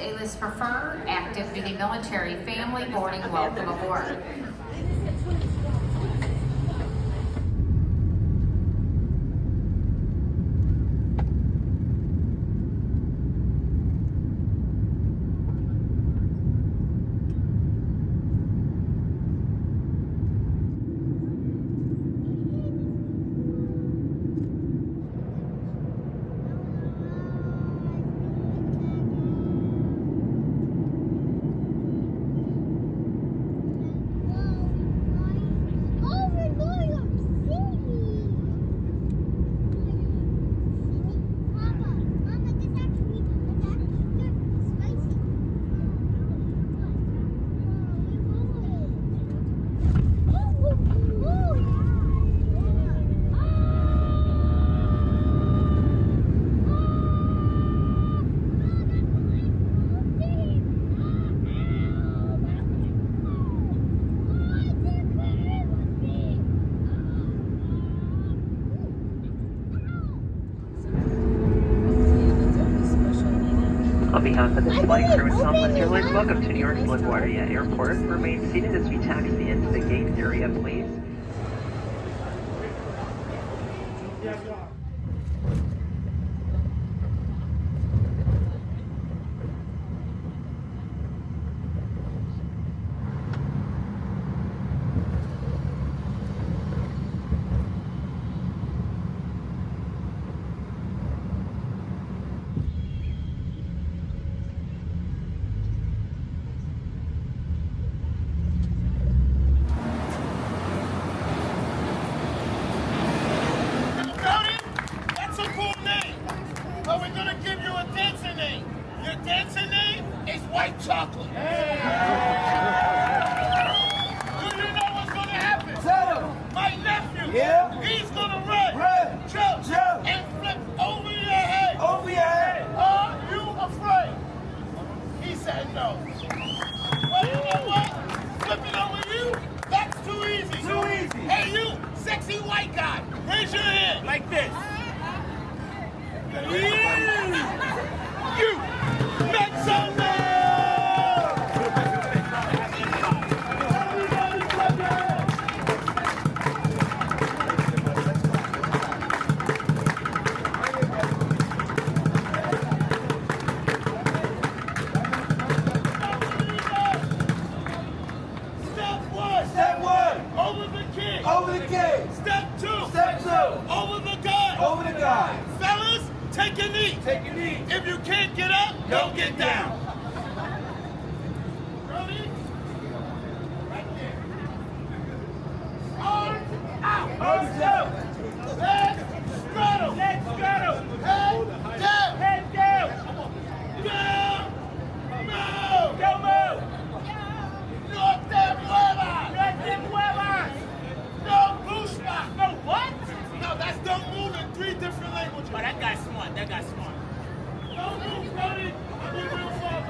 A-list preferred, active duty military family boarding, welcome aboard. On behalf of the flight crew and Southwest Airlines, welcome to New York's LaGuardia Airport. Remain seated as we taxi into the gate area, please. But we're gonna give you a dancing name. Your dancing name is White Chocolate. Hey. Do you know what's gonna happen? Tell him. My nephew. Yeah. He's gonna run, jump, and flip over your head. Over your head. Are you afraid? He said no. Well, you know what? Flipping over you, that's too easy. Too easy. Hey, you, sexy white guy, raise your hand like this. You make some Step one, over the kid. Over the kid. Step two, over the guy. Over the guy. Fellas, take your knee. Take your knee. If you can't get up, don't get down. Ready? Right there. Arms out. Arms out. Legs straddle. Legs straddle. Head down. Head down. Down. Move. Go move. No te muevas. No te muevas. No bushma. No what? No, that's don't move in 3 different languages. Oh, that guy's smart. That guy's smart. Don't move, Cody. I'll be real far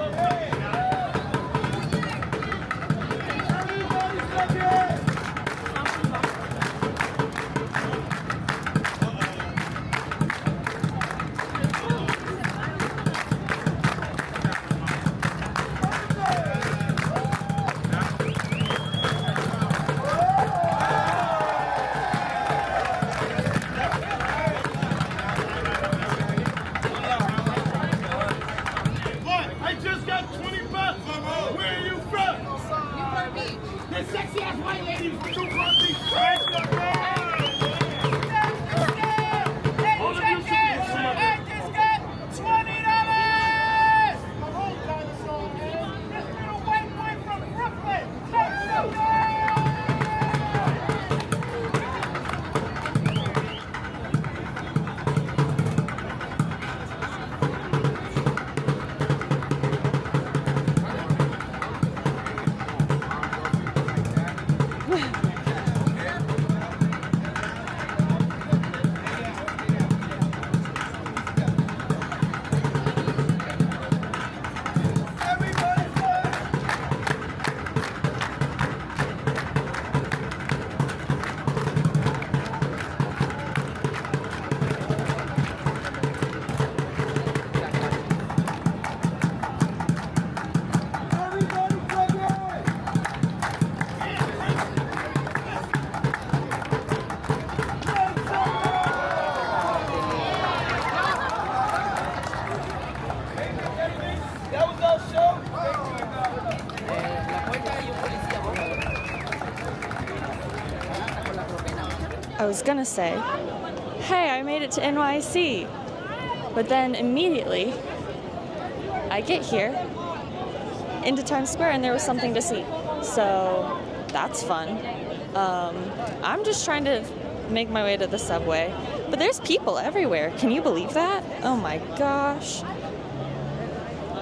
I was gonna say, hey, I made it to NYC. But then immediately, I get here into Times Square and there was something to see. So that's fun. I'm just trying to make my way to the subway. But there's people everywhere. Can you believe that? Oh my gosh.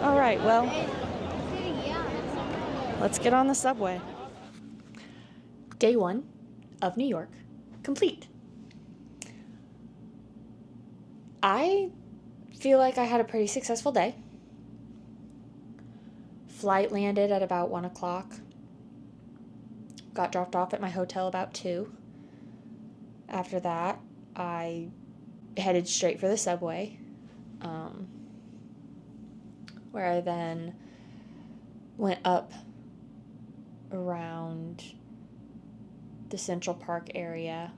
All right, well, let's get on the subway. Day 1 of New York complete. I feel like I had a pretty successful day. Flight landed at about 1 o'clock. Got dropped off at my hotel about 2. After that, I headed straight for the subway, where I then went up around the Central Park area,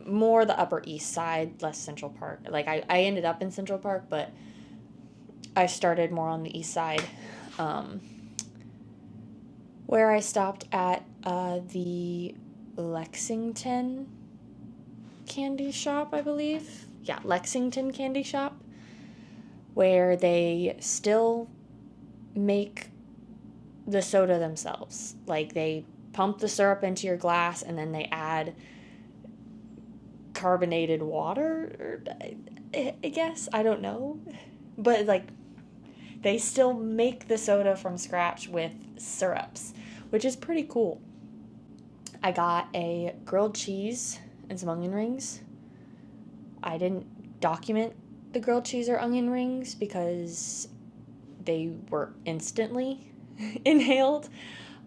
more the Upper East Side, less Central Park. Like, I ended up in Central Park, but I started more on the East Side, where I stopped at the Lexington candy shop, I believe. Yeah, Lexington candy shop, where they still make the soda themselves. Like, they pump the syrup into your glass and then they add carbonated water, I guess. I don't know. But, like, they still make the soda from scratch with syrups, which is pretty cool. I got a grilled cheese and some onion rings. I didn't document the grilled cheese or onion rings because they were instantly inhaled.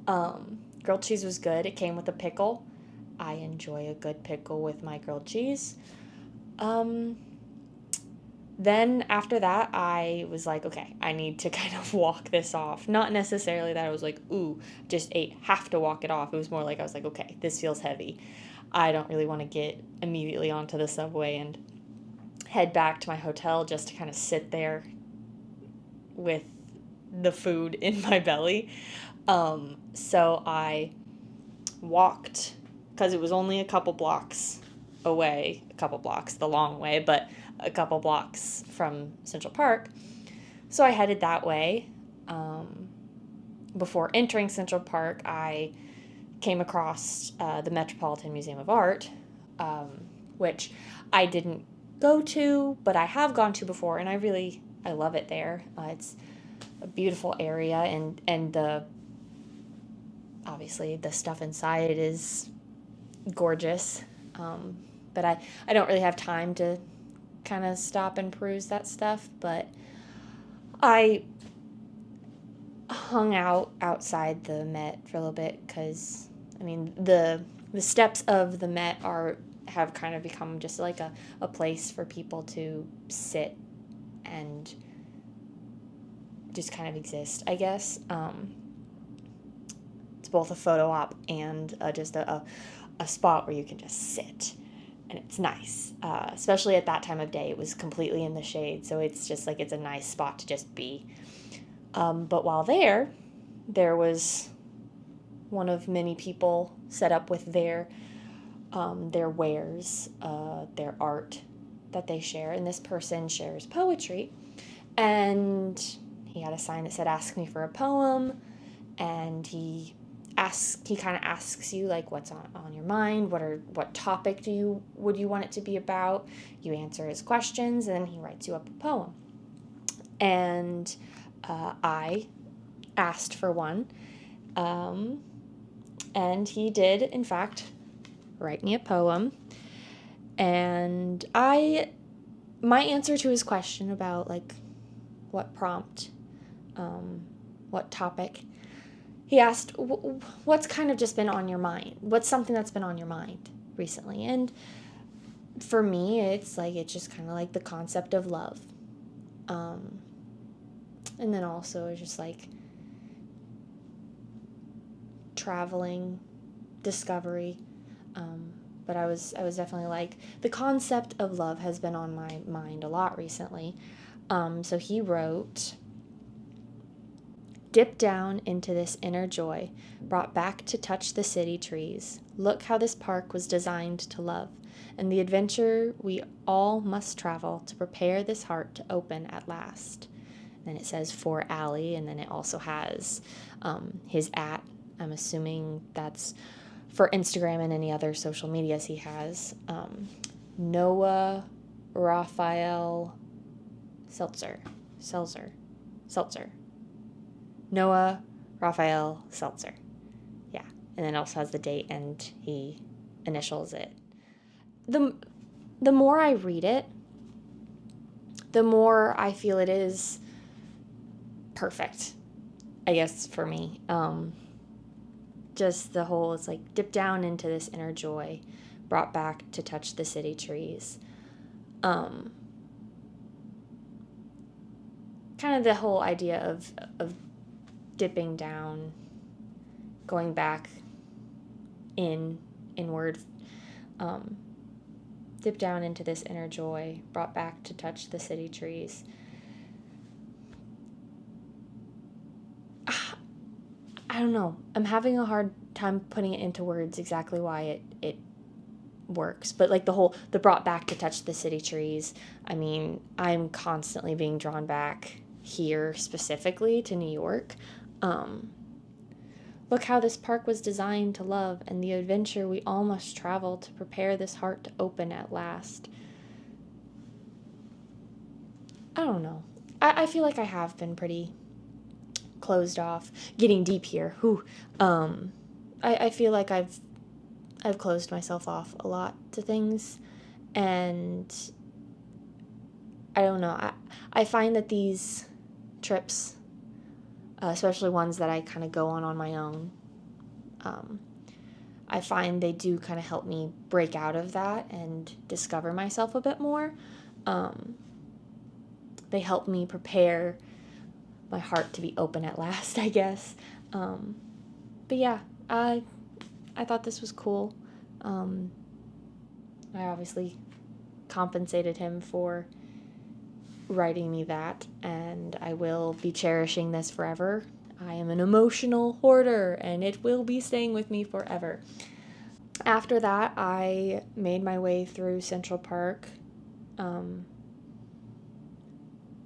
Grilled cheese was good. It came with a pickle. I enjoy a good pickle with my grilled cheese. Then after that, I was like, okay, I need to kind of walk this off. Not necessarily that I was like, ooh, just have to walk it off. It was more like I was like, okay, this feels heavy. I don't really want to get immediately onto the subway and head back to my hotel just to kind of sit there with the food in my belly. So I walked, because it was only a couple blocks away, the long way, but a couple blocks from Central Park. So I headed that way. Before entering Central Park, I came across the Metropolitan Museum of Art, which I didn't go to, but I have gone to before, and I love it there. It's a beautiful area, and obviously the stuff inside is gorgeous. But I don't really have time to kind of stop and peruse that stuff, but I hung out outside the Met for a little bit because, I mean, the steps of the Met have kind of become just like a place for people to sit and just kind of exist, I guess. It's both a photo op and just a spot where you can just sit, and it's nice. Especially at that time of day, it was completely in the shade, so it's just like it's a nice spot to just be. But while there was one of many people set up with their wares, their art that they share, and this person shares poetry, and he had a sign that said, "Ask me for a poem," and he kind of asks you, like, what's on your mind, what topic would you want it to be about. You answer his questions, and then he writes you up a poem. And I asked for one, and he did, in fact, write me a poem. And my answer to his question about, like, what prompt, what topic, he asked, what's kind of just been on your mind? What's something that's been on your mind recently? And for me, it's just kind of like the concept of love. And then also it's just like traveling, discovery. But I was definitely like, the concept of love has been on my mind a lot recently. So he wrote, Dip down into this inner joy, brought back to touch the city trees. Look how this park was designed to love, and the adventure we all must travel to prepare this heart to open at last. Then it says for Allie, and then it also has his @ I'm assuming that's for Instagram and any other social medias he has. Noah Raphael Seltzer. Noah Raphael Seltzer. Yeah. And then it also has the date and he initials it. The more I read it, the more I feel it is perfect, I guess, for me. Just the whole, it's like, dip down into this inner joy, brought back to touch the city trees. Kind of the whole idea of dipping down, going back inward, dip down into this inner joy, brought back to touch the city trees. I don't know. I'm having a hard time putting it into words exactly why it works. But like the brought back to touch the city trees, I mean, I'm constantly being drawn back here specifically to New York. Look how this park was designed to love, and the adventure we all must travel to prepare this heart to open at last. I don't know. I feel like I have been pretty closed off. Getting deep here. I feel like I've closed myself off a lot to things, and I don't know. I find that these trips, especially ones that I kind of go on my own, I find they do kind of help me break out of that and discover myself a bit more. They help me prepare my heart to be open at last, I guess. But yeah, I thought this was cool. I obviously compensated him for writing me that, and I will be cherishing this forever. I am an emotional hoarder, and it will be staying with me forever. After that, I made my way through Central Park.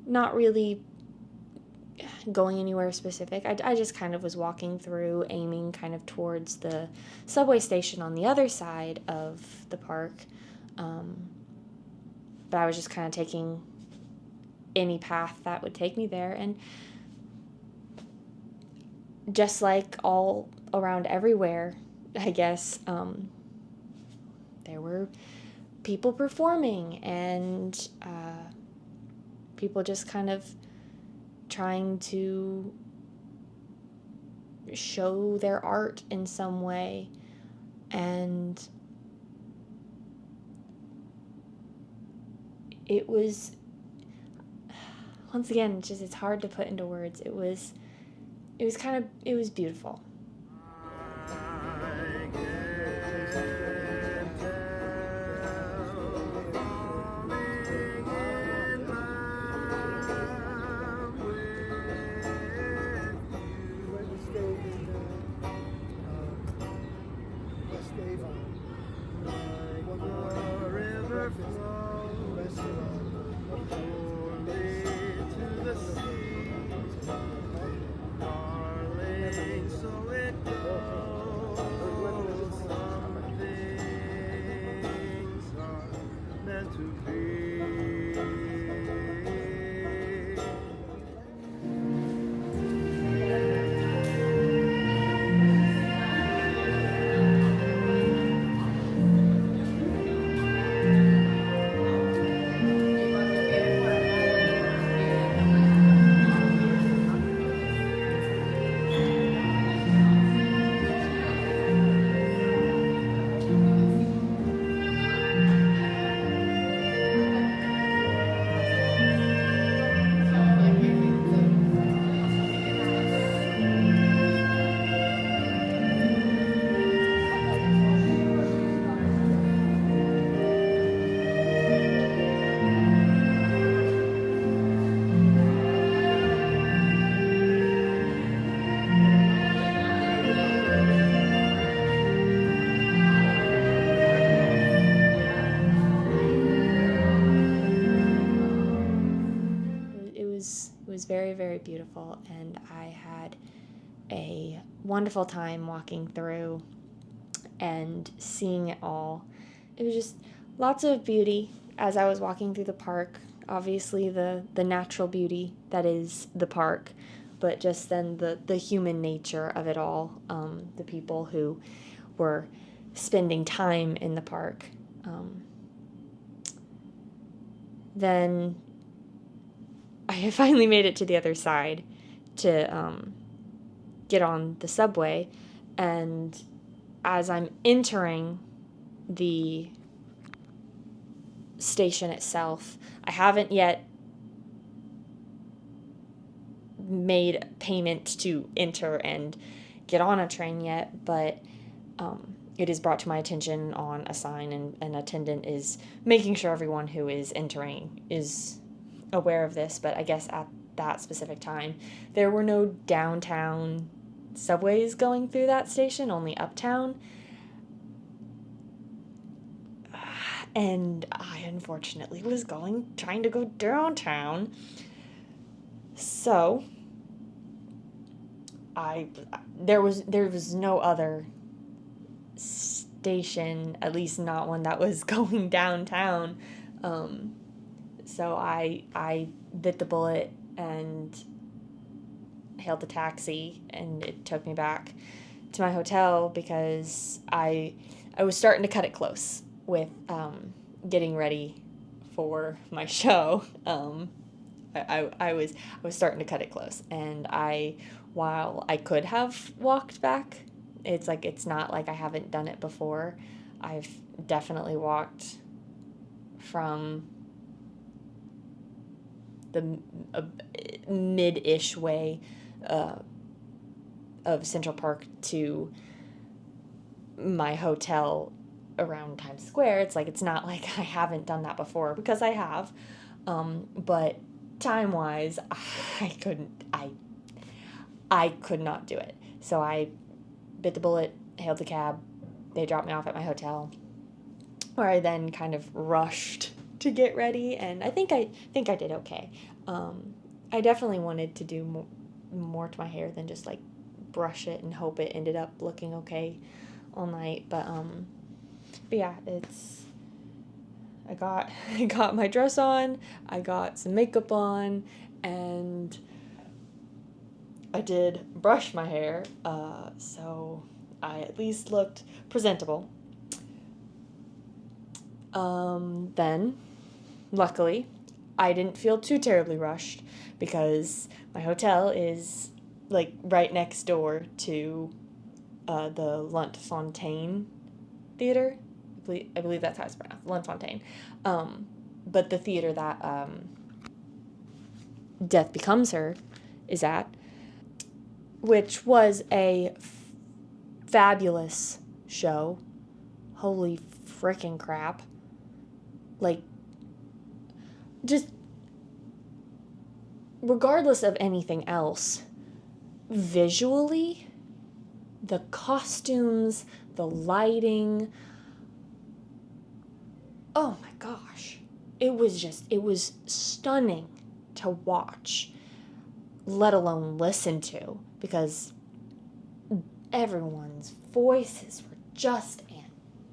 Not really going anywhere specific. I just kind of was walking through, aiming kind of towards the subway station on the other side of the park. But I was just kind of taking any path that would take me there. And just like all around everywhere, I guess, there were people performing and people just kind of trying to show their art in some way. And it was, once again, it's hard to put into words. It was beautiful. So very, very beautiful, and I had a wonderful time walking through and seeing it all. It was just lots of beauty as I was walking through the park. Obviously the natural beauty that is the park, but just then the human nature of it all, the people who were spending time in the park. Then I finally made it to the other side to get on the subway, and as I'm entering the station itself, I haven't yet made payment to enter and get on a train yet, but it is brought to my attention on a sign, and an attendant is making sure everyone who is entering is aware of this. But I guess at that specific time, there were no downtown subways going through that station, only uptown. And I unfortunately was trying to go downtown. So there was no other station, at least not one that was going downtown. So I bit the bullet and hailed a taxi, and it took me back to my hotel because I was starting to cut it close with getting ready for my show. I was starting to cut it close, and while I could have walked back, it's not like I haven't done it before. I've definitely walked from the mid-ish way of Central Park to my hotel around Times Square. It's not like I haven't done that before, because I have, but time-wise, I could not do it. So I bit the bullet, hailed the cab. They dropped me off at my hotel, where I then kind of rushed to get ready, and I think I did okay. I definitely wanted to do more to my hair than just like brush it and hope it ended up looking okay all night. But yeah, I got my dress on, I got some makeup on, and I did brush my hair, so I at least looked presentable. Then, luckily, I didn't feel too terribly rushed, because my hotel is like right next door to the Lunt-Fontanne Theater. I believe that's how it's pronounced, Lunt-Fontanne. But the theater that Death Becomes Her is at, which was a fabulous show. Holy frickin' crap. Like, just regardless of anything else, visually, the costumes, the lighting, oh my gosh, it was stunning to watch, let alone listen to, because everyone's voices were just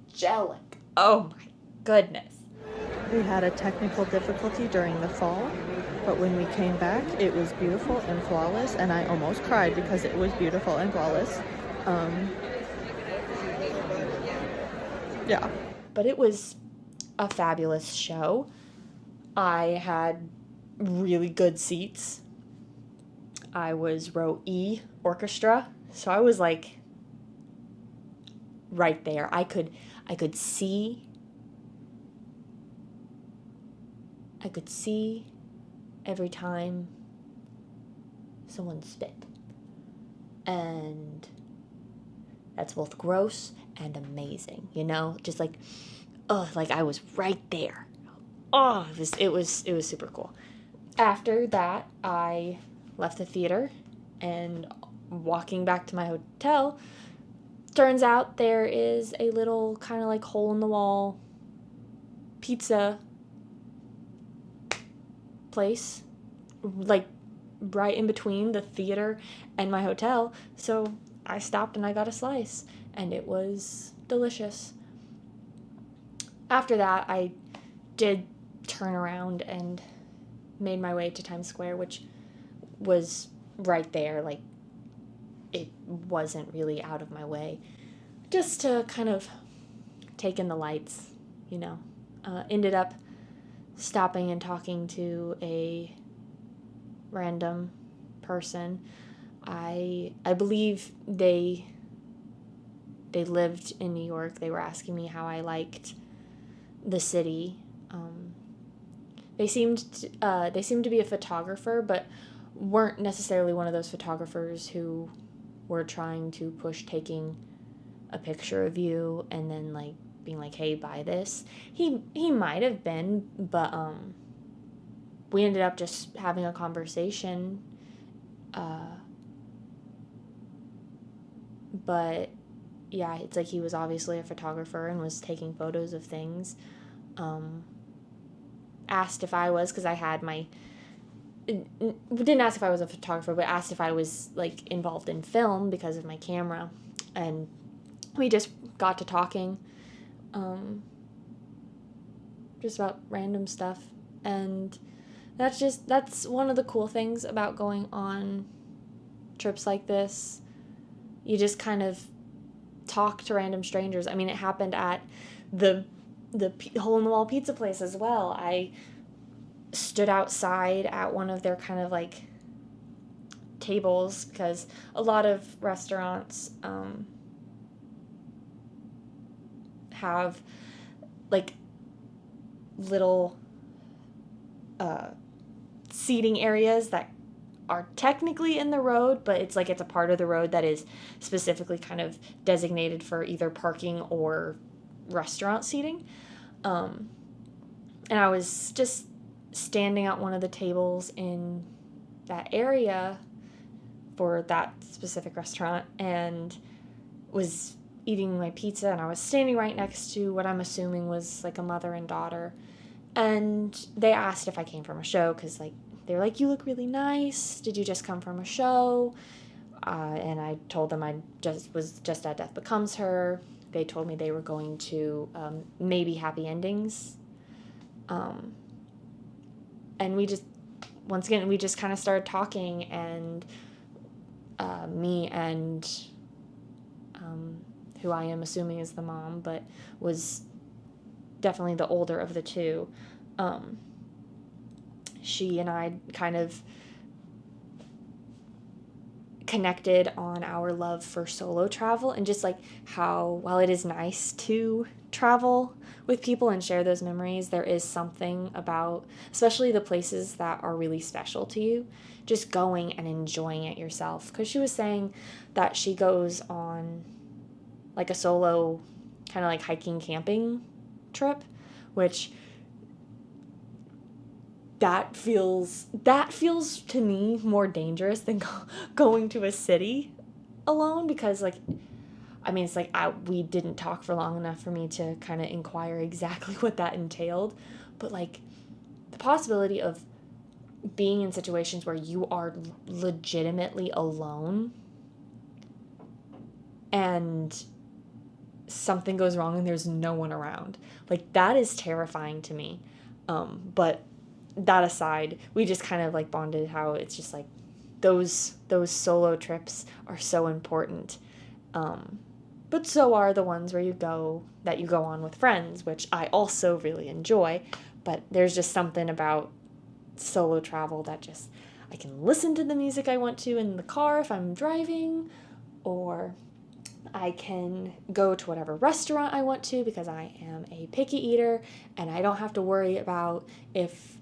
angelic. Oh my goodness. We had a technical difficulty during the fall, but when we came back, it was beautiful and flawless, and I almost cried because it was beautiful and flawless. Yeah. But it was a fabulous show. I had really good seats. I was row E orchestra, so I was like right there. I could see every time someone spit. And that's both gross and amazing, just like, oh, like I was right there. Oh, it was super cool. After that, I left the theater, and walking back to my hotel, turns out there is a little kind of like hole-in-the-wall pizza place, like right in between the theater and my hotel, so I stopped and I got a slice, and it was delicious. After that, I did turn around and made my way to Times Square, which was right there. Like, it wasn't really out of my way, just to kind of take in the lights, you know. Ended up stopping and talking to a random person. I believe they lived in New York. They were asking me how I liked the city. They seemed to be a photographer, but weren't necessarily one of those photographers who were trying to push taking a picture of you and then like being like, hey, buy this. He might have been, but we ended up just having a conversation. But yeah, it's like he was obviously a photographer and was taking photos of things. Asked if I was, because I had my, didn't ask if I was a photographer, but asked if I was like involved in film because of my camera. And we just got to talking, just about random stuff. And that's one of the cool things about going on trips like this. You just kind of talk to random strangers. I mean, it happened at the hole-in-the-wall pizza place as well. I stood outside at one of their kind of like tables, because a lot of restaurants have like little seating areas that are technically in the road, but it's like it's a part of the road that is specifically kind of designated for either parking or restaurant seating. And I was just standing at one of the tables in that area for that specific restaurant and was eating my pizza, and I was standing right next to what I'm assuming was like a mother and daughter. And they asked if I came from a show, because like they were like, you look really nice. Did you just come from a show? And I told them I was just at Death Becomes Her. They told me they were going to maybe Happy Endings. And we just kind of started talking, and me and who I am assuming is the mom, but was definitely the older of the two, she and I kind of connected on our love for solo travel, and just like how, while it is nice to travel with people and share those memories, there is something about, especially the places that are really special to you, just going and enjoying it yourself. Because she was saying that she goes on like a solo kind of like hiking camping trip, which that feels to me more dangerous than going to a city alone, because like, I mean, it's like we didn't talk for long enough for me to kind of inquire exactly what that entailed, but like the possibility of being in situations where you are legitimately alone and something goes wrong and there's no one around, like that is terrifying to me. But that aside, we just kind of like bonded how it's just like those solo trips are so important. But so are the ones where you go on with friends, which I also really enjoy. But there's just something about solo travel that just, I can listen to the music I want to in the car if I'm driving, or I can go to whatever restaurant I want to because I am a picky eater, and I don't have to worry about if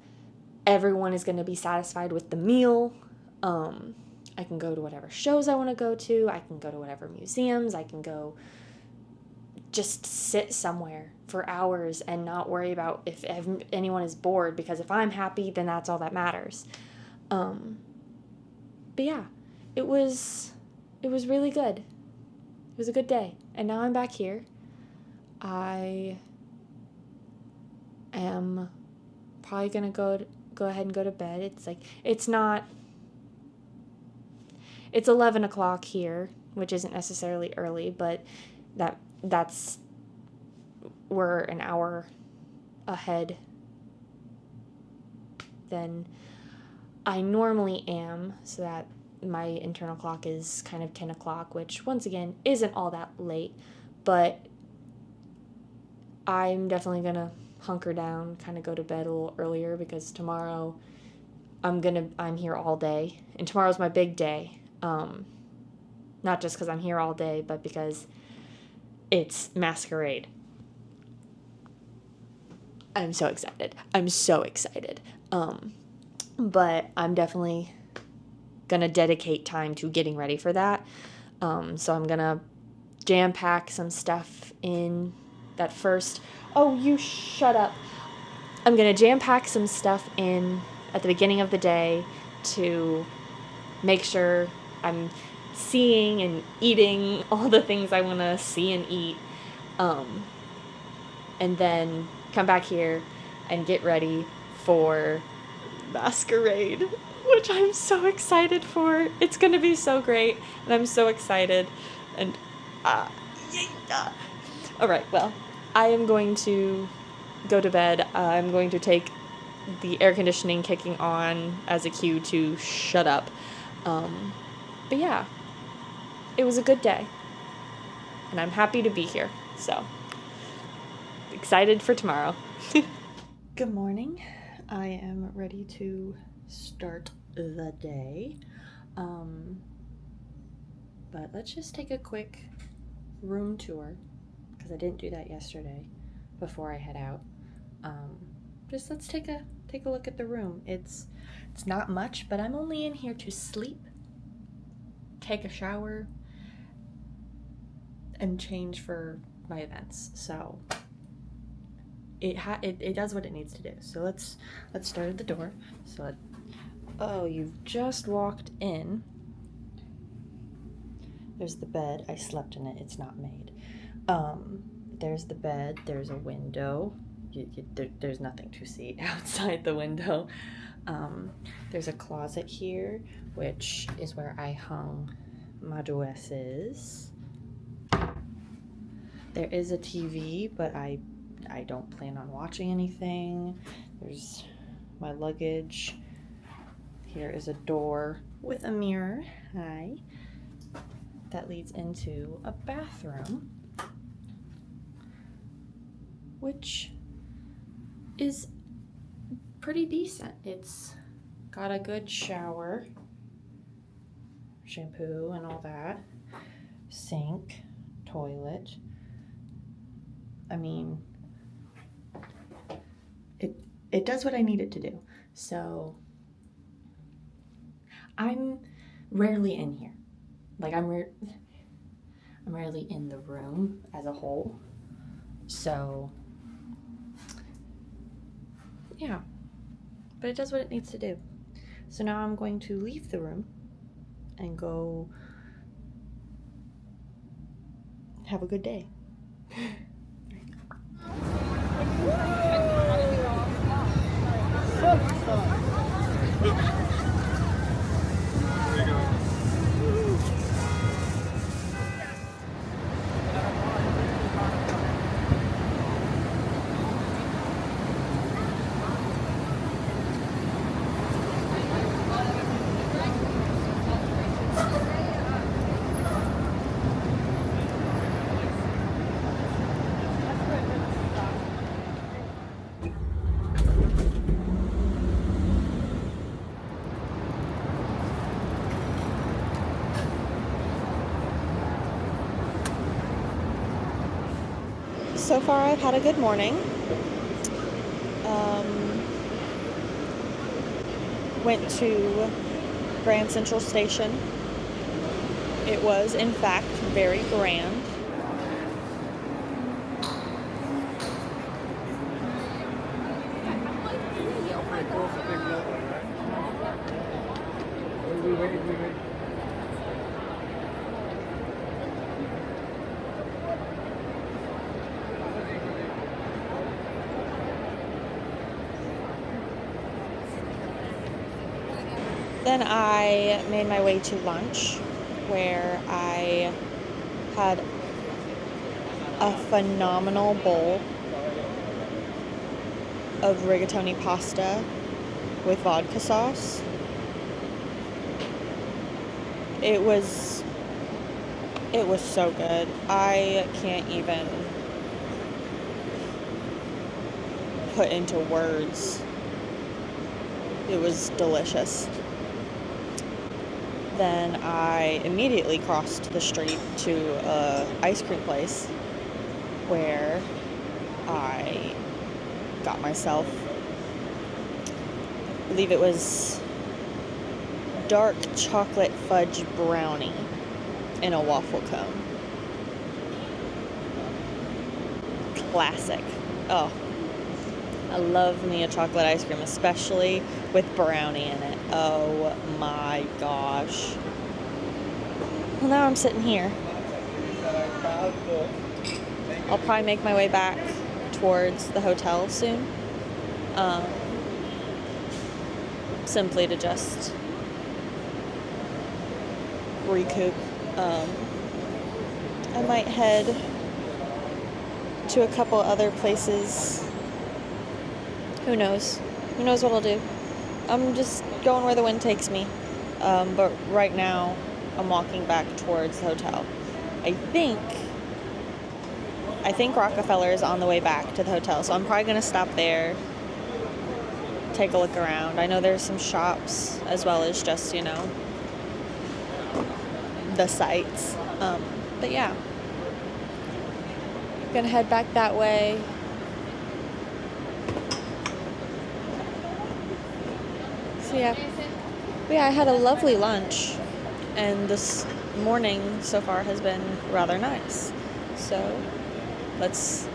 everyone is going to be satisfied with the meal. I can go to whatever shows I want to go to. I can go to whatever museums. I can go just sit somewhere for hours and not worry about if anyone is bored, because if I'm happy, then that's all that matters. But yeah, it was really good. It was a good day. And now I'm back here. I am probably going to go ahead and go to bed. It's like, it's not It's 11 o'clock here, which isn't necessarily early, but that's we're an hour ahead than I normally am, so that my internal clock is kind of 10 o'clock, which once again isn't all that late, but I'm definitely gonna hunker down, kind of go to bed a little earlier, because tomorrow I'm here all day, and tomorrow's my big day. Not just because I'm here all day, but because it's Masquerade. I'm so excited. But I'm definitely gonna dedicate time to getting ready for that. So I'm gonna jam pack some stuff in that first. Oh, you shut up. I'm gonna jam pack some stuff in at the beginning of the day to make sure I'm seeing and eating all the things I want to see and eat. And then come back here and get ready for Masquerade, which I'm so excited for. It's gonna be so great, and I'm so excited. And all right, well, I am going to go to bed. I'm going to take the air conditioning kicking on as a cue to shut up. But yeah, it was a good day, and I'm happy to be here. So excited for tomorrow. Good morning. I am ready to start the day. But let's just take a quick room tour, because I didn't do that yesterday before I head out. Just let's take a look at the room. It's not much, but I'm only in here to sleep, take a shower, and change for my events. So it does what it needs to do. So let's start at the door. Oh, you've just walked in. There's the bed. I slept in it. It's not made. There's the bed. There's a window. There's nothing to see outside the window. There's a closet here, which is where I hung my dresses. There is a TV, but I don't plan on watching anything. There's my luggage. Here is a door with a mirror. Hi. That leads into a bathroom, which is pretty decent. It's got a good shower, shampoo and all that, sink, toilet. I mean, it does what I need it to do. So I'm rarely in here. Like I'm rarely in the room as a whole. So yeah, but it does what it needs to do. So now I'm going to leave the room and go have a good day. So far, I've had a good morning. Went to Grand Central Station. It was, in fact, very grand. Then I made my way to lunch, where I had a phenomenal bowl of rigatoni pasta with vodka sauce. It was so good. I can't even put into words. It was delicious. Then I immediately crossed the street to an ice cream place where I got myself, I believe it was dark chocolate fudge brownie in a waffle cone. Classic. Oh, I love me a chocolate ice cream, especially with brownie in it. Oh my gosh. Well, now I'm sitting here. I'll probably make my way back towards the hotel soon. Simply to just recoup. I might head to a couple other places. Who knows? Who knows what I'll do? I'm just going where the wind takes me. But right now, I'm walking back towards the hotel. I think Rockefeller is on the way back to the hotel, so I'm probably going to stop there, take a look around. I know there's some shops, as well as just, the sights. But yeah, gonna head back that way. So yeah, I had a lovely lunch, and this morning so far has been rather nice. So let's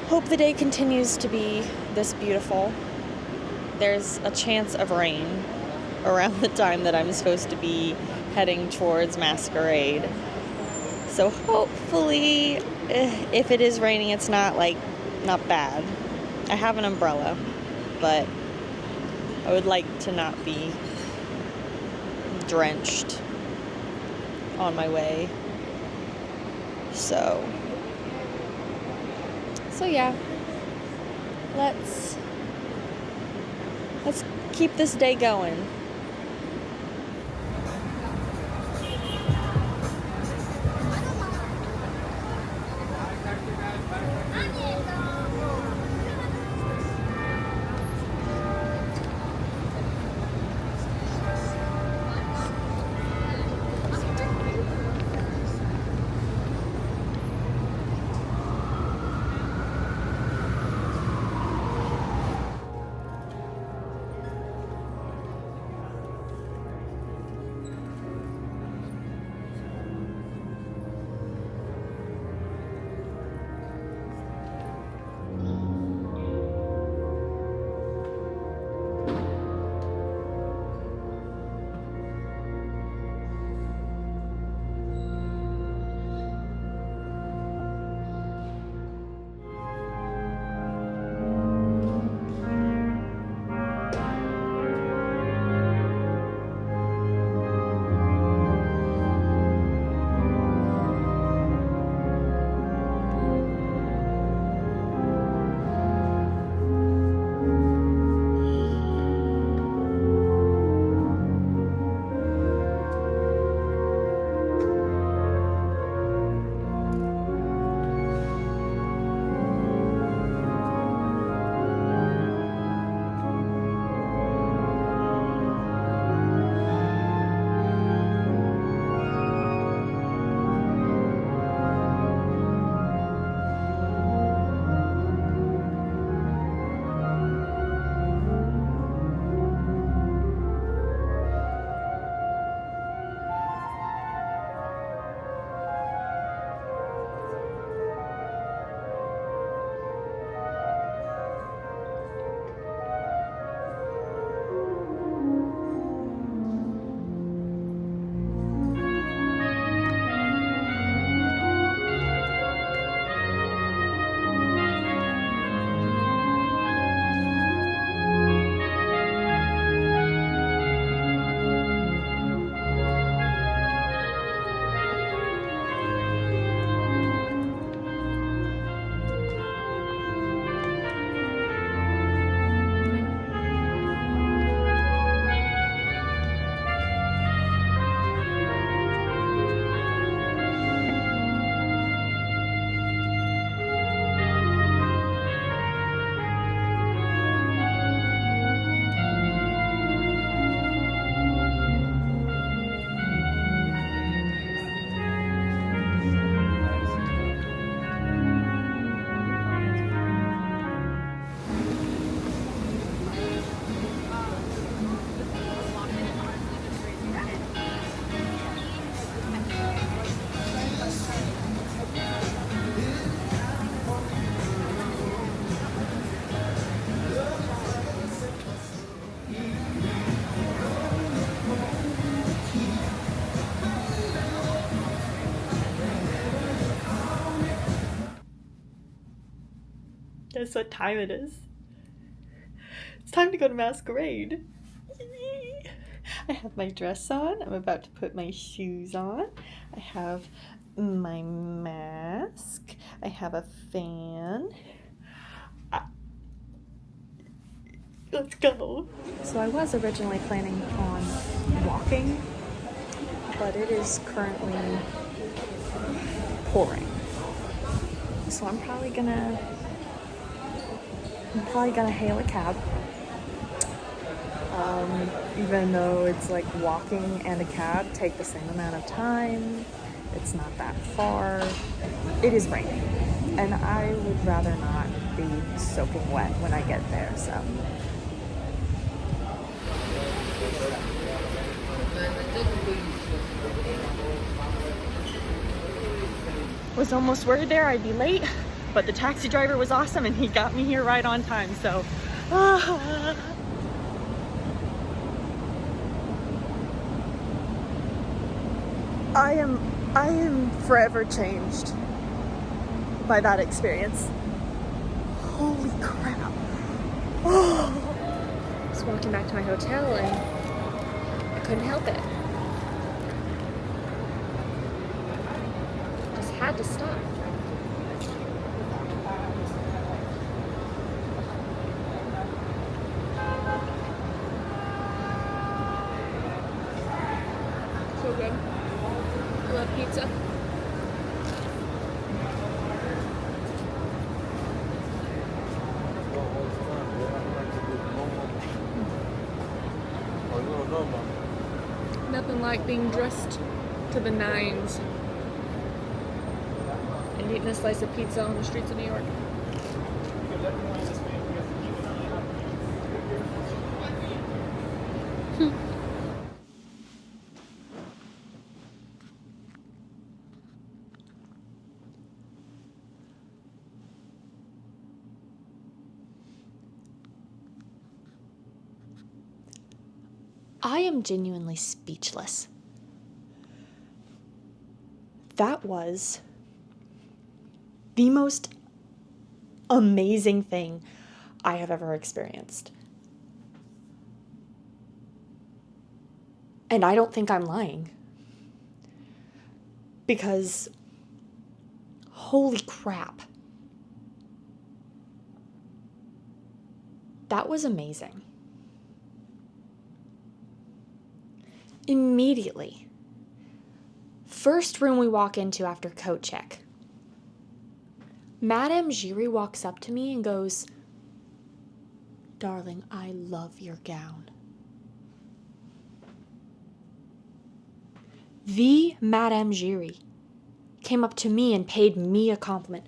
hope the day continues to be this beautiful. There's a chance of rain around the time that I'm supposed to be heading towards Masquerade. So hopefully, if it is raining, it's not bad. I have an umbrella, but I would like to not be drenched on my way. So yeah, let's keep this day going. Guess what time it is? It's time to go to Masquerade. I have my dress on. I'm about to put my shoes on. I have my mask. I have a fan. Let's go. So I was originally planning on walking, but it is currently pouring. So I'm probably gonna hail a cab. Even though it's like walking and a cab take the same amount of time, it's not that far. It is raining, and I would rather not be soaking wet when I get there, so. Was almost worried there I'd be late, but the taxi driver was awesome and he got me here right on time, so. I am forever changed by that experience. Holy crap. I was walking back to my hotel and I couldn't help it. Just had to stop. So good. I love pizza. Nothing like being dressed to the nines and eating a slice of pizza on the streets of New York. I am genuinely speechless. That was the most amazing thing I have ever experienced. And I don't think I'm lying. Because, holy crap. That was amazing. Immediately. First room we walk into after coat check. Madame Giry walks up to me and goes, "Darling, I love your gown." The Madame Giry came up to me and paid me a compliment.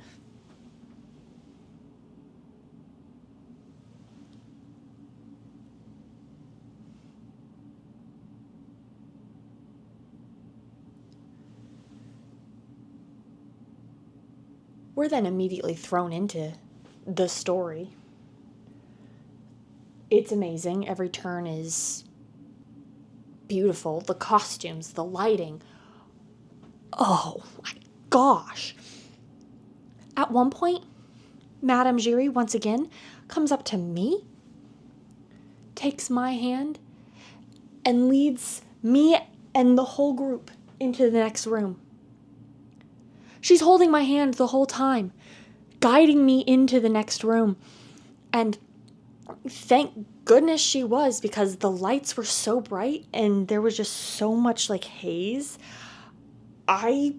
We're then immediately thrown into the story. It's amazing. Every turn is beautiful. The costumes, the lighting. Oh my gosh. At one point, Madame Giry once again comes up to me, takes my hand, and leads me and the whole group into the next room. She's holding my hand the whole time, guiding me into the next room. And thank goodness she was, because the lights were so bright and there was just so much like haze. I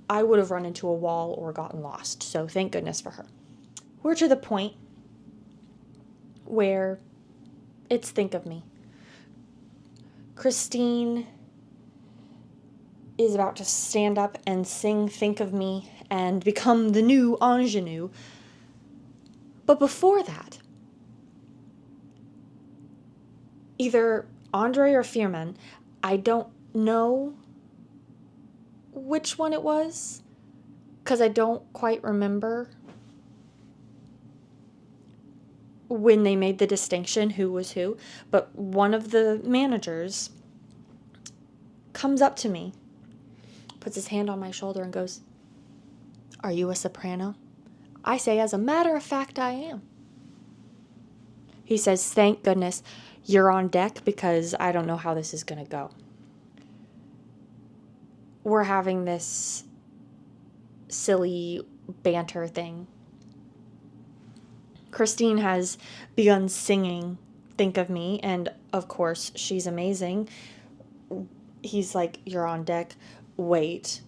would have run into a wall or gotten lost. So thank goodness for her. We're to the point where it's Think of Me. Christine is about to stand up and sing Think of Me and become the new ingenue. But before that, either Andre or Fearman, I don't know which one it was, because I don't quite remember when they made the distinction who was who, but one of the managers comes up to me, puts his hand on my shoulder and goes, "Are you a soprano? I say, as a matter of fact, I am. He says, thank goodness you're on deck because I don't know how this is going to go. We're having this silly banter thing. Christine has begun singing Think of Me, and of course, she's amazing. He's like, you're on deck. Wait.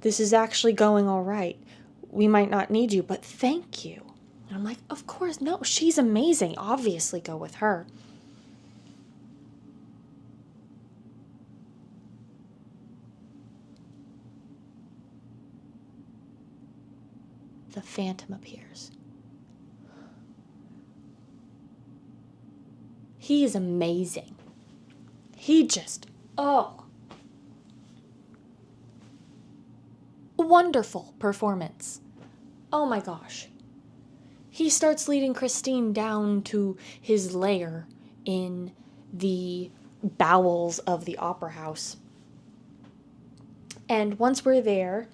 This is actually going all right. We might not need you, but thank you. And I'm like, of course, no, she's amazing. Obviously go with her. The Phantom appears. He is amazing. He just, wonderful performance. Oh my gosh. He starts leading Christine down to his lair in the bowels of the opera house. And once we're there,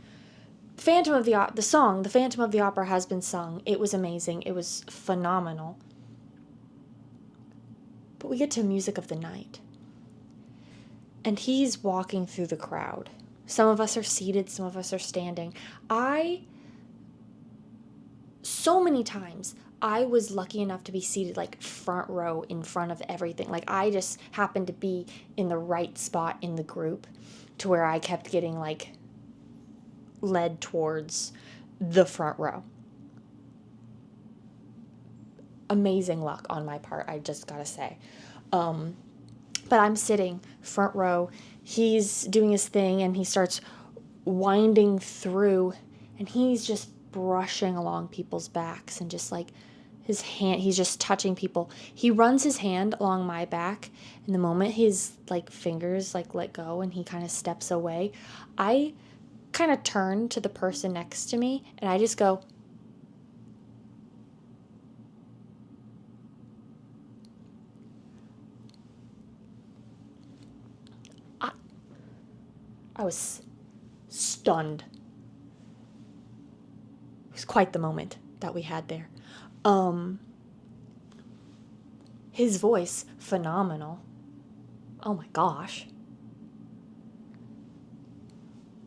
the Phantom of the Opera has been sung. It was amazing. It was phenomenal. But we get to Music of the Night. And he's walking through the crowd. Some of us are seated, some of us are standing. So many times, I was lucky enough to be seated like front row in front of everything. Like I just happened to be in the right spot in the group to where I kept getting like led towards the front row. Amazing luck on my part, I just gotta say. But I'm sitting front row. He's doing his thing and he starts winding through and he's just brushing along people's backs and just like he's just touching people. He runs his hand along my back, and the moment his like fingers like let go and he kind of steps away, I kind of turn to the person next to me and I just go, I was stunned. It was quite the moment that we had there. His voice, phenomenal. Oh my gosh.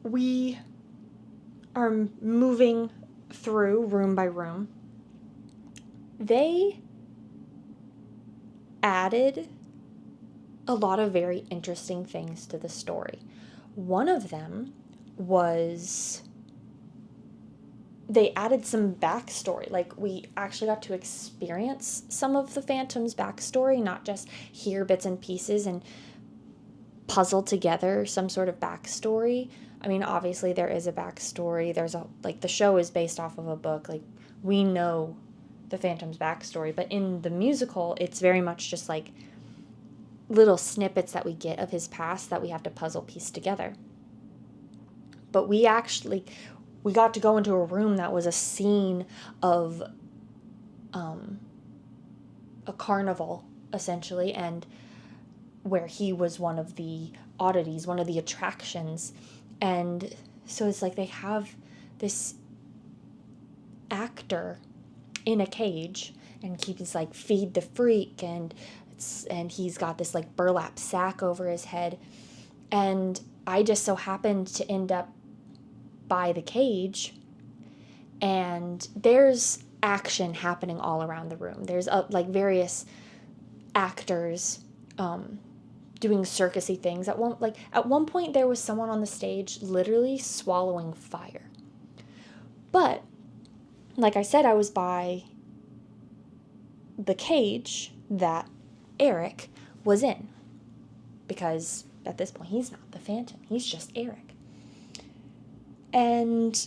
We are moving through room by room. They added a lot of very interesting things to the story. One of them was they added some backstory. Like, we actually got to experience some of the Phantom's backstory, not just hear bits and pieces and puzzle together some sort of backstory. I mean, obviously there is a backstory. The show is based off of a book. Like, we know the Phantom's backstory, but in the musical, it's very much just like little snippets that we get of his past that we have to puzzle piece together. But we got to go into a room that was a scene of a carnival, essentially, and where he was one of the oddities, one of the attractions. And so it's like they have this actor in a cage, and he's like, feed the freak, and he's got this like burlap sack over his head. And I just so happened to end up by the cage, and there's action happening all around the room. There's like various actors doing circusy things. At one point there was someone on the stage literally swallowing fire. But like I said, I was by the cage that Eric was in, because at this point he's not the Phantom, he's just Eric. And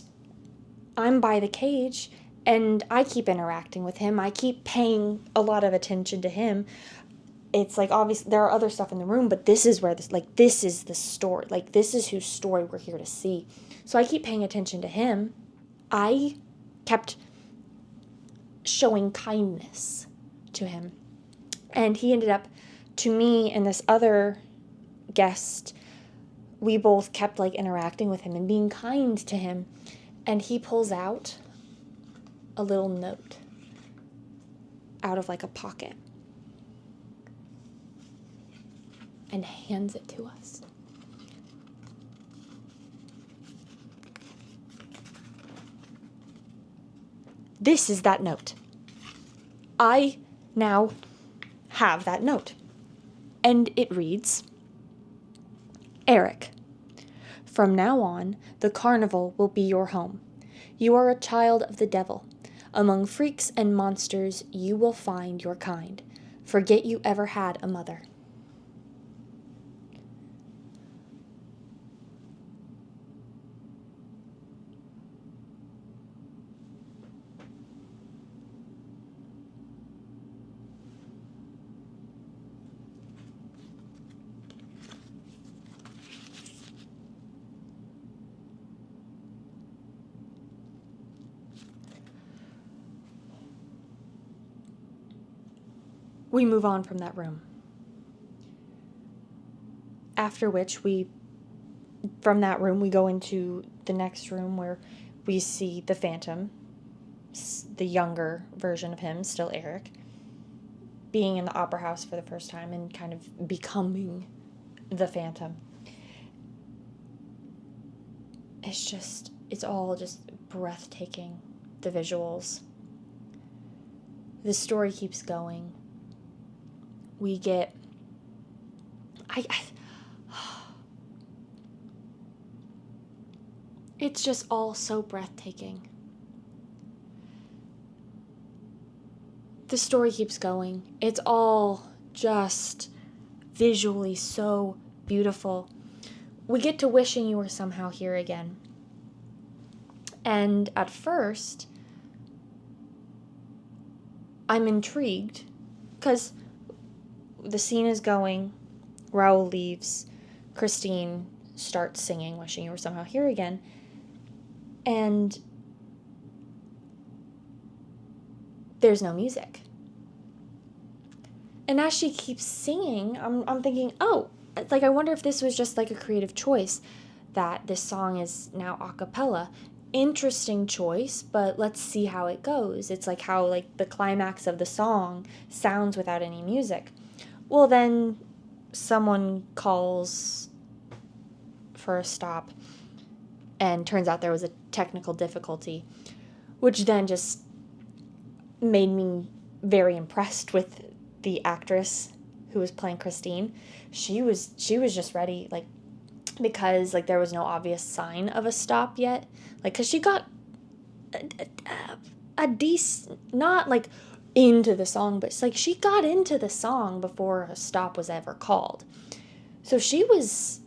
I'm by the cage, and I keep interacting with him. I keep paying a lot of attention to him. It's like, obviously, there are other stuff in the room, but this is where this is the story. Like, this is whose story we're here to see. So I keep paying attention to him. I kept showing kindness to him. And he ended up, to me and this other guest, we both kept like interacting with him and being kind to him. And he pulls out a little note out of like a pocket and hands it to us. This is that note. I now have that note. And it reads, Eric, from now on, the carnival will be your home. You are a child of the devil. Among freaks and monsters, you will find your kind. Forget you ever had a mother. We move on from that room. After which from that room, we go into the next room where we see the Phantom, the younger version of him, still Eric, being in the opera house for the first time and kind of becoming the Phantom. It's all just breathtaking, the visuals. The story keeps going. We get, it's just all so breathtaking. The story keeps going. It's all just visually so beautiful. We get to wishing you were somehow here again. And at first, I'm intrigued because the scene is going, Raoul leaves, Christine starts singing Wishing You Were Somehow Here Again, and there's no music. And as she keeps singing, I'm thinking, oh, like I wonder if this was just like a creative choice, that this song is now a cappella. Interesting choice, but let's see how it goes. It's like how like the climax of the song sounds without any music. Well, then someone calls for a stop, and turns out there was a technical difficulty, which then just made me very impressed with the actress who was playing Christine. She was just ready, like, because like there was no obvious sign of a stop yet, like, because she got a decent, not like into the song, but it's like she got into the song before a stop was ever called. So she was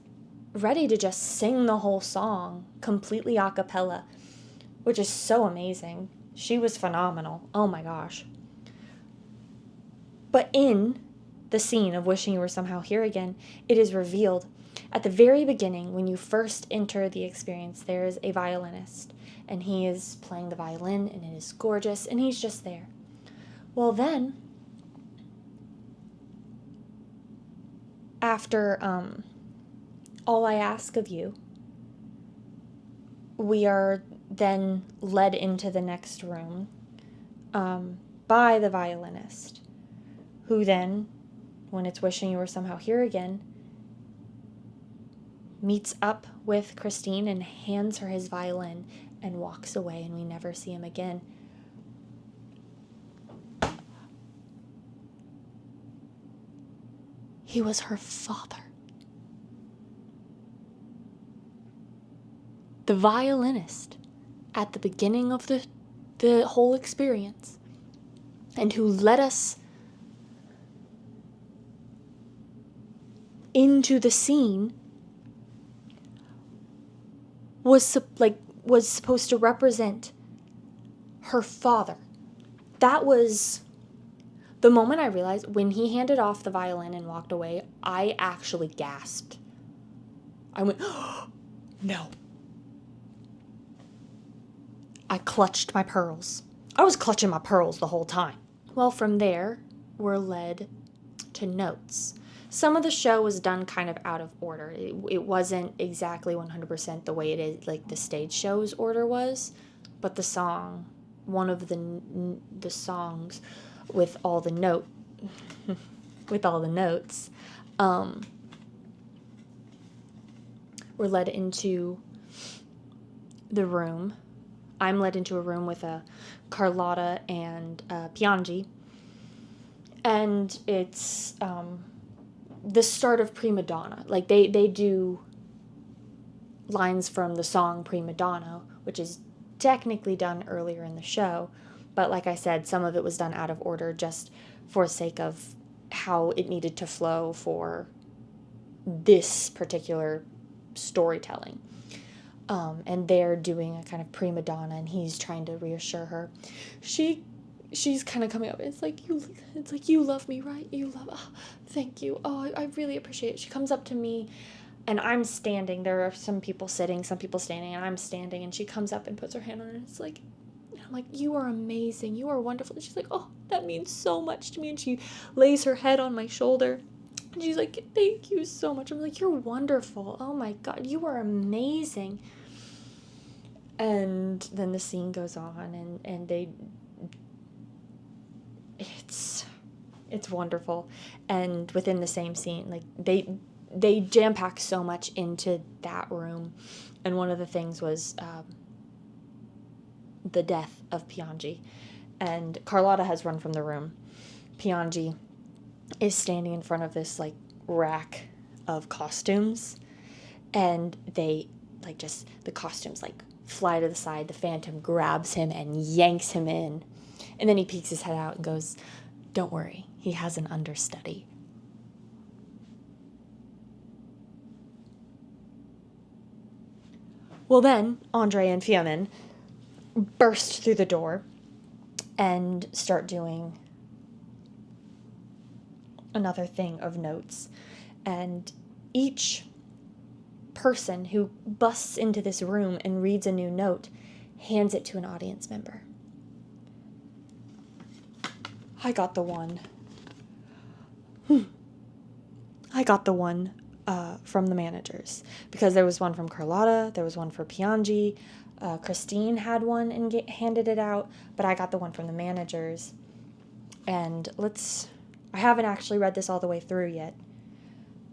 ready to just sing the whole song completely a cappella, which is so amazing. She was phenomenal. Oh my gosh. But in the scene of Wishing You Were Somehow Here Again, it is revealed at the very beginning, when you first enter the experience, there is a violinist, and he is playing the violin, and it is gorgeous, and he's just there. Well then, after All I Ask of You, we are then led into the next room by the violinist, who then, when it's Wishing You Were Somehow Here Again, meets up with Christine and hands her his violin and walks away, and we never see him again. He was her father. The violinist at the beginning of the whole experience, and who led us into the scene, was supposed to represent her father. That was the moment I realized. When he handed off the violin and walked away, I actually gasped. I went, oh, no. I clutched my pearls. I was clutching my pearls the whole time. Well, from there, we're led to notes. Some of the show was done kind of out of order. It wasn't exactly 100% the way it is, like the stage show's order was, but the song one of the songs with all the with all the notes, we're led into the room. I'm led into a room with a Carlotta and Piangi, and it's the start of Prima Donna. Like they do lines from the song Prima Donna, which is technically done earlier in the show, but like I said, some of it was done out of order just for sake of how it needed to flow for this particular storytelling. And they're doing a kind of prima donna, and he's trying to reassure her. She's kind of coming up. It's like you love me, right? You love. Oh, thank you. Oh, I really appreciate it. She comes up to me, and I'm standing. There are some people sitting, some people standing, and I'm standing. And she comes up and puts her hand on it. And it's like, I'm like, you are amazing. You are wonderful. And she's like, oh, that means so much to me. And she lays her head on my shoulder. And she's like, thank you so much. I'm like, you're wonderful. Oh my God, you are amazing. And then the scene goes on, and it's wonderful. And within the same scene, like they jam-pack so much into that room. And one of the things was the death of Piangi. And Carlotta has run from the room. Piangi is standing in front of this like rack of costumes, and they like just the costumes like fly to the side. The Phantom grabs him and yanks him in, and then he peeks his head out and goes, don't worry, he has an understudy. Well, then Andre and Fiamin burst through the door and start doing another thing of notes, and each person who busts into this room and reads a new note hands it to an audience member. I got the one from the managers, because there was one from Carlotta, there was one for Piangi, Christine had one and handed it out, but I got the one from the managers. And I haven't actually read this all the way through yet,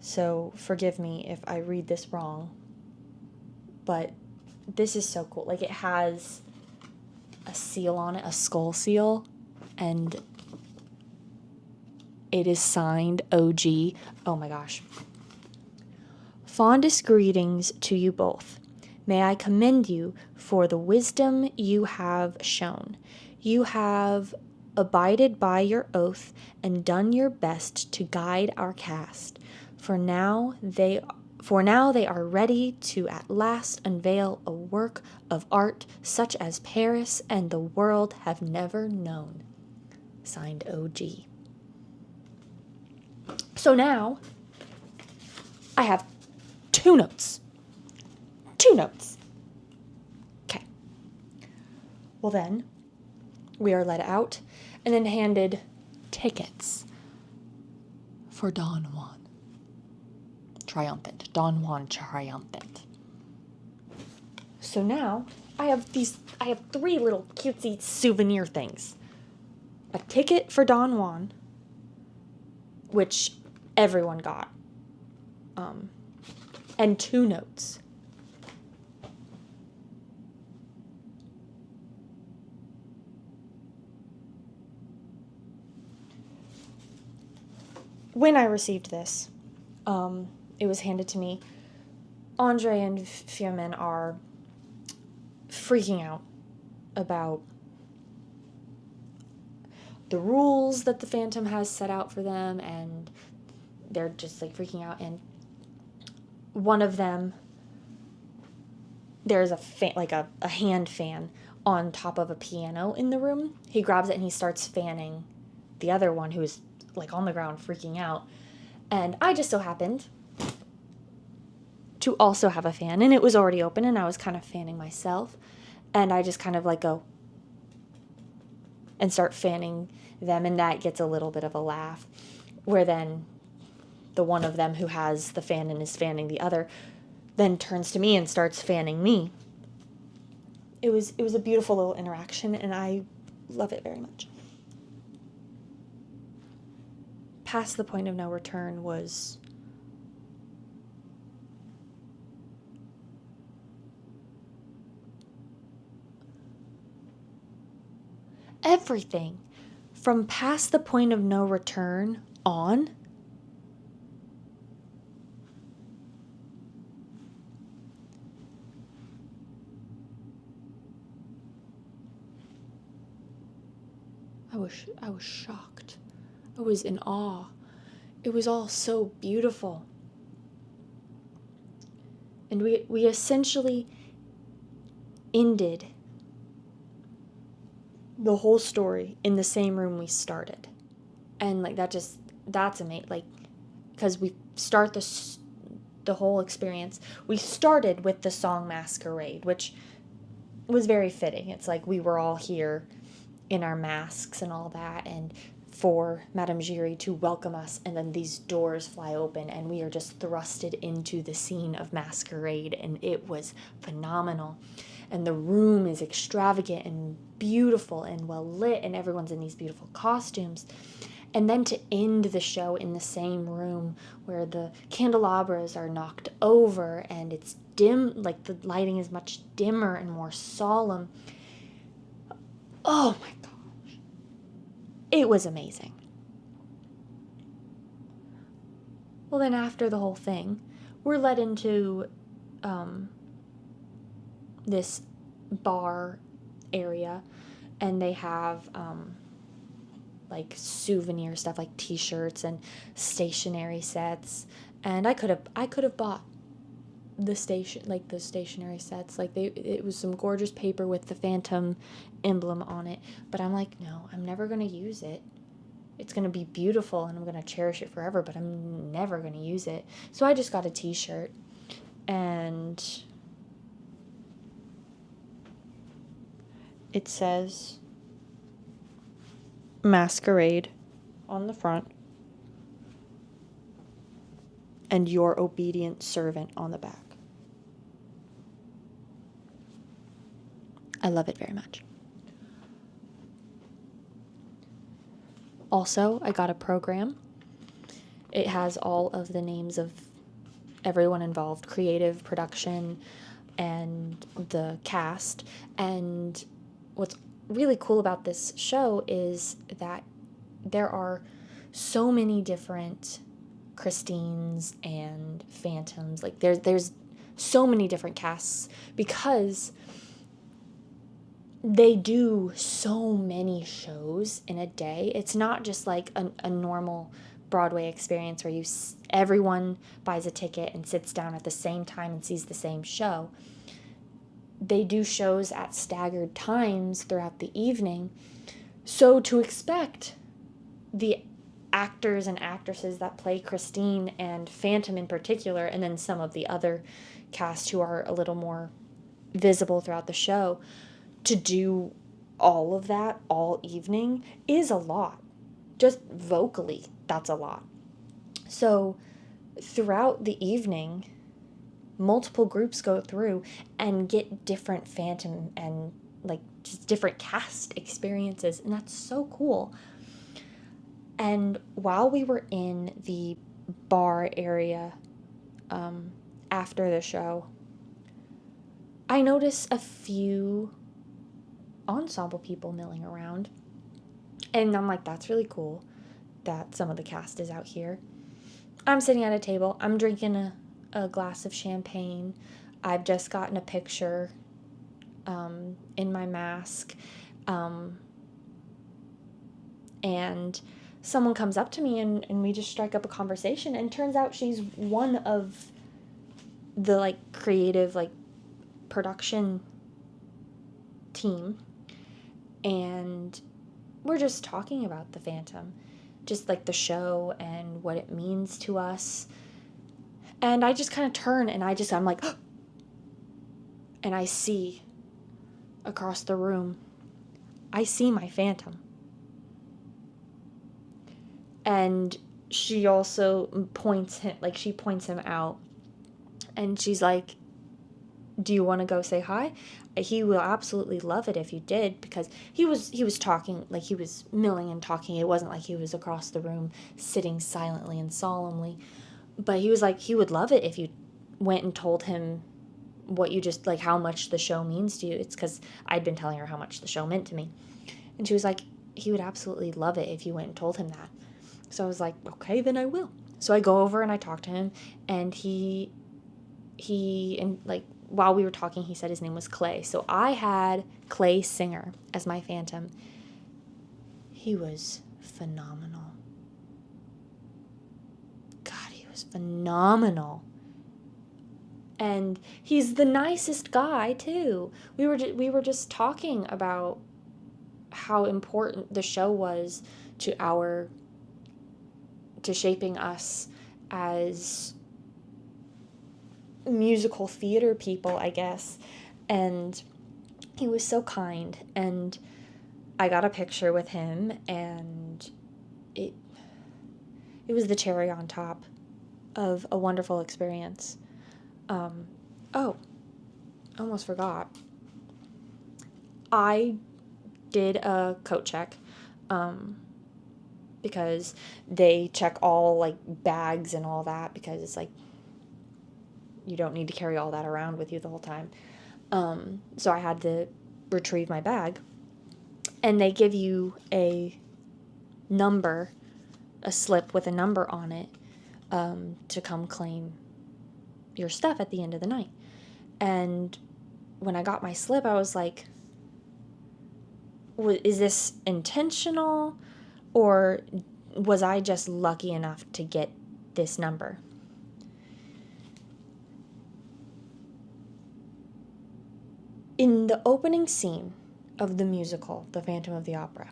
so forgive me if I read this wrong, but this is so cool. Like, it has a seal on it, a skull seal, and it is signed OG. Oh my gosh. Fondest greetings to you both. May I commend you for the wisdom you have shown. You have abided by your oath and done your best to guide our cast. For now they are ready to at last unveil a work of art such as Paris and the world have never known. Signed OG. So now I have two notes. Okay. Well then, we are let out and then handed tickets for Don Juan. Triumphant. Don Juan Triumphant. So now I have three little cutesy souvenir things. A ticket for Don Juan, which everyone got. And two notes. When I received this, it was handed to me. Andre and Fiamin are freaking out about the rules that the Phantom has set out for them, and they're just like freaking out. And one of them, there's a hand fan on top of a piano in the room. He grabs it and he starts fanning the other one, who's like on the ground freaking out. And I just so happened to also have a fan, and it was already open, and I was kind of fanning myself, and I just kind of like go and start fanning them, and that gets a little bit of a laugh, where then the one of them who has the fan and is fanning the other then turns to me and starts fanning me. it was a beautiful little interaction, and I love it very much. Past the Point of No Return was everything from Past the Point of No Return on. I was shocked. I was in awe. It was all so beautiful. And we essentially ended the whole story in the same room we started. And like that's amazing. Like, because we start the whole experience. We started with the song Masquerade, which was very fitting. It's like we were all here in our masks and all that, and for Madame Giry to welcome us, and then these doors fly open and we are just thrusted into the scene of Masquerade, and it was phenomenal. And the room is extravagant and beautiful and well lit, and everyone's in these beautiful costumes. And then to end the show in the same room where the candelabras are knocked over and it's dim, like the lighting is much dimmer and more solemn. Oh my gosh. It was amazing. Well, then after the whole thing, we're led into this bar area, and they have like souvenir stuff, like t-shirts and stationery sets. And I could have bought the stationery sets. Like it was some gorgeous paper with the Phantom emblem on it, but I'm like, no, I'm never going to use it. It's going to be beautiful and I'm going to cherish it forever, but I'm never going to use it. So I just got a t-shirt, and it says Masquerade on the front and Your Obedient Servant on the back. I love it very much. Also, I got a program. It has all of the names of everyone involved, creative, production, and the cast. And what's really cool about this show is that there are so many different Christines and Phantoms. Like there's so many different casts because they do so many shows in a day. It's not just like a normal Broadway experience where everyone buys a ticket and sits down at the same time and sees the same show. They do shows at staggered times throughout the evening. So to expect the actors and actresses that play Christine and Phantom in particular, and then some of the other cast who are a little more visible throughout the show, to do all of that all evening is a lot. Just vocally, that's a lot. So throughout the evening, multiple groups go through and get different Phantom and like just different cast experiences, and that's so cool. And while we were in the bar area after the show, I noticed a few ensemble people milling around, and I'm like, that's really cool that some of the cast is out here. I'm sitting at a table, I'm drinking a glass of champagne, I've just gotten a picture in my mask, and someone comes up to me and we just strike up a conversation, and turns out she's one of the like creative like production team, and we're just talking about the Phantom, just like the show and what it means to us. And I just kind of turn and I'm like and I see across the room, I see my Phantom. And she also points him out, and she's like, do you want to go say hi? He will absolutely love it if you did, because he was talking, like he was milling and talking. It wasn't like he was across the room sitting silently and solemnly, but he was like, he would love it if you went and told him what you just, like, how much the show means to you. It's because I'd been telling her how much the show meant to me. And she was like, he would absolutely love it if you went and told him that. So I was like, okay, then I will. So I go over and I talk to him, and and like, while we were talking, he said his name was Clay. So I had Clay Singer as my phantom. He was phenomenal. God, he was phenomenal. And he's the nicest guy too. We were just talking about how important the show was to shaping us as musical theater people, I guess. And he was so kind, and I got a picture with him, and it was the cherry on top of a wonderful experience. Oh, I almost forgot. I did a coat check, because they check all, like, bags and all that, because it's like, you don't need to carry all that around with you the whole time. So I had to retrieve my bag, and they give you a slip with a number on it, to come claim your stuff at the end of the night. And when I got my slip, I was like, is this intentional, or was I just lucky enough to get this number? In the opening scene of the musical, The Phantom of the Opera,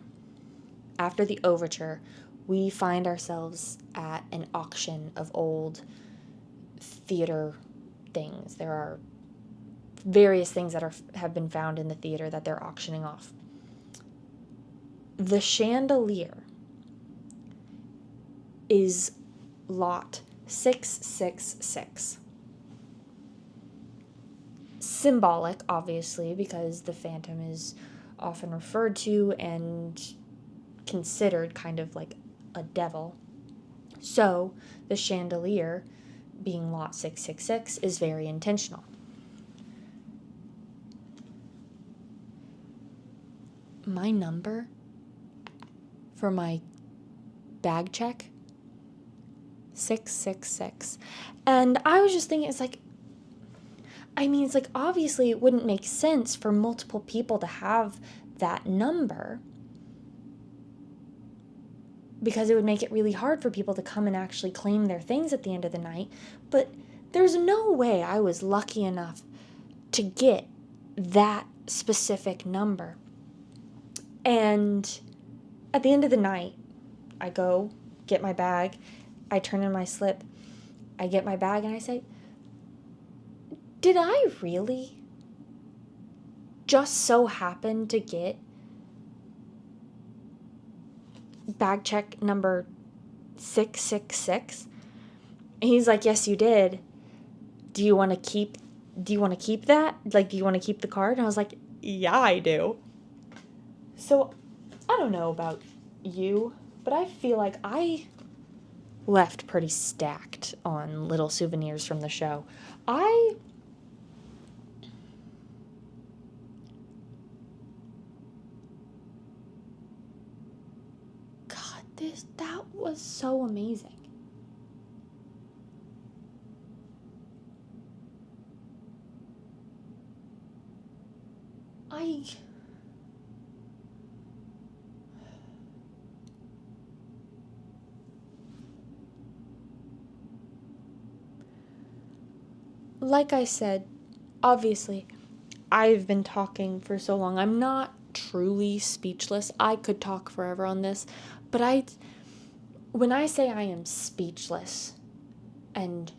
after the overture, we find ourselves at an auction of old theater things. There are various things that have been found in the theater that they're auctioning off. The chandelier is lot 666. Symbolic, obviously, because the phantom is often referred to and considered kind of like a devil. So the chandelier, being lot 666, is very intentional. My number for my bag check, 666. And I was just thinking, it's like, obviously it wouldn't make sense for multiple people to have that number, because it would make it really hard for people to come and actually claim their things at the end of the night. But there's no way I was lucky enough to get that specific number. And at the end of the night, I go get my bag, I turn in my slip, I get my bag, and I say, did I really just so happen to get bag check number 666? And he's like, yes, you did. Do you want to keep that? Like, do you want to keep the card? And I was like, yeah, I do. So I don't know about you, but I feel like I left pretty stacked on little souvenirs from the show. That was so amazing. Like I said, obviously, I've been talking for so long. I'm not truly speechless. I could talk forever on this, but when I say I am speechless and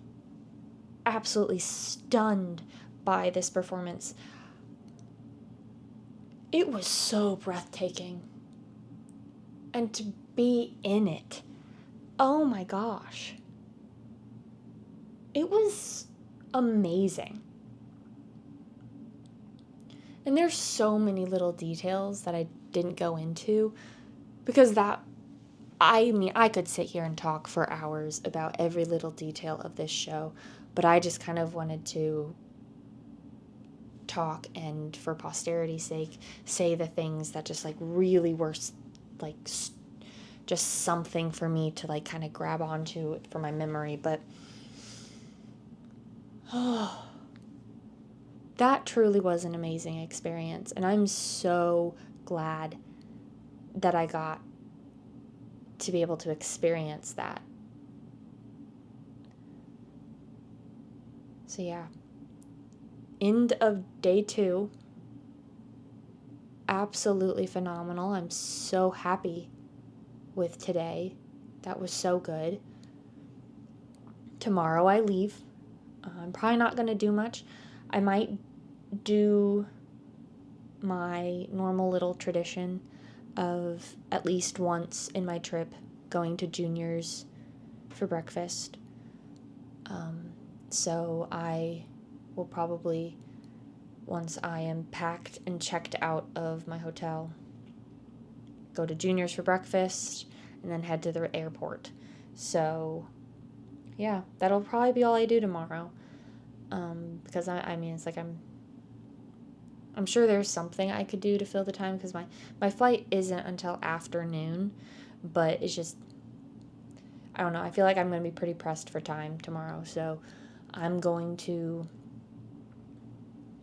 absolutely stunned by this performance, it was so breathtaking. And to be in it, oh my gosh, it was amazing. And there's so many little details that I didn't go into because I could sit here and talk for hours about every little detail of this show, but I just kind of wanted to talk and, for posterity's sake, say the things that just like really were like just something for me to like kind of grab onto for my memory. But that truly was an amazing experience, and I'm so glad that I got to be able to experience that. So yeah, end of day 2. Absolutely phenomenal. I'm so happy with today. That was so good. Tomorrow I leave. I'm probably not going to do much. I might do my normal little tradition of at least once in my trip going to Junior's for breakfast. So I will probably, once I am packed and checked out of my hotel, go to Junior's for breakfast and then head to the airport. So yeah, that'll probably be all I do tomorrow. Because I mean, it's like I'm sure there's something I could do to fill the time, because my flight isn't until afternoon, but it's just, I don't know, I feel like I'm going to be pretty pressed for time tomorrow, so I'm going to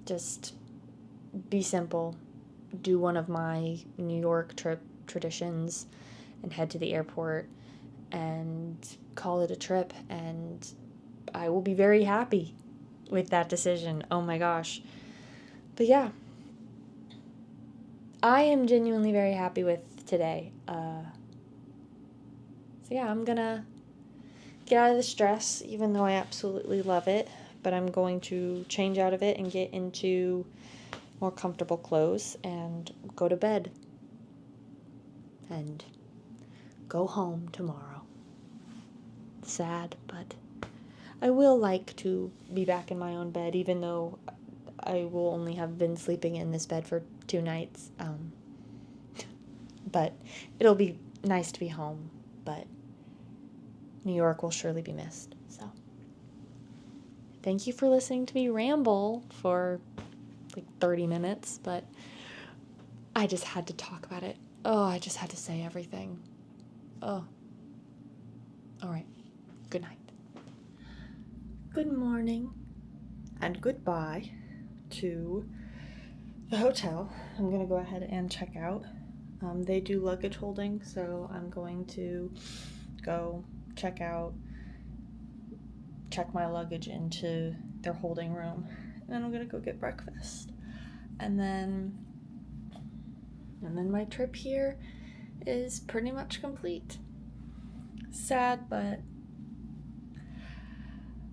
just be simple, do one of my New York trip traditions, and head to the airport and call it a trip, and I will be very happy with that decision. Oh my gosh. But yeah, I am genuinely very happy with today. So yeah, I'm gonna get out of the stress, even though I absolutely love it, but I'm going to change out of it and get into more comfortable clothes and go to bed and go home tomorrow. Sad, but I will like to be back in my own bed, even though I will only have been sleeping in this bed for 2 nights. But it'll be nice to be home, but New York will surely be missed. So thank you for listening to me ramble for like 30 minutes, but I just had to talk about it. Oh, I just had to say everything. Oh. All right. Good night. Good morning and goodbye to the hotel. I'm going to go ahead and check out. They do luggage holding, so I'm going to go check out, check my luggage into their holding room, and then I'm going to go get breakfast. And then my trip here is pretty much complete. Sad, but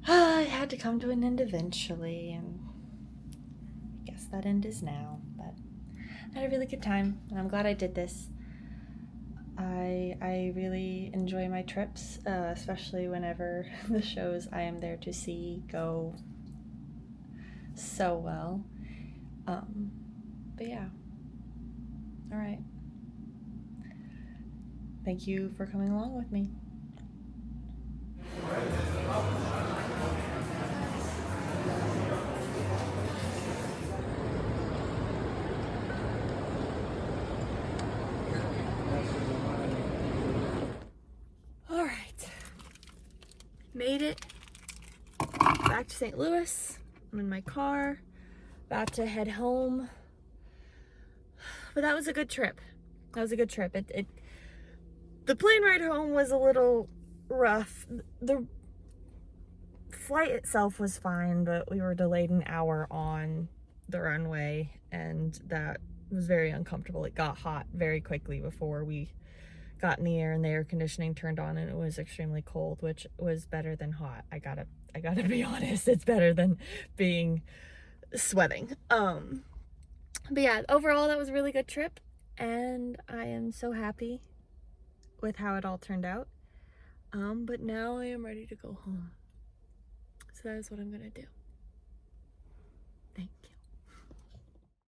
it had to come to an end eventually, and I guess that end is now. But I had a really good time, and I'm glad I did this. I really enjoy my trips, especially whenever the shows I am there to see go so well. But yeah. All right. Thank you for coming along with me. All right. Made it back to St. Louis. I'm in my car, about to head home. But that was a good trip. The plane ride home was a little rough. The flight itself was fine, but we were delayed an hour on the runway, and that was very uncomfortable. It got hot very quickly before we got in the air, and the air conditioning turned on, and it was extremely cold, which was better than hot. I gotta be honest, it's better than being sweating. But yeah, overall that was a really good trip, and I am so happy with how it all turned out. But now I am ready to go home. So that is what I'm gonna do. Thank you.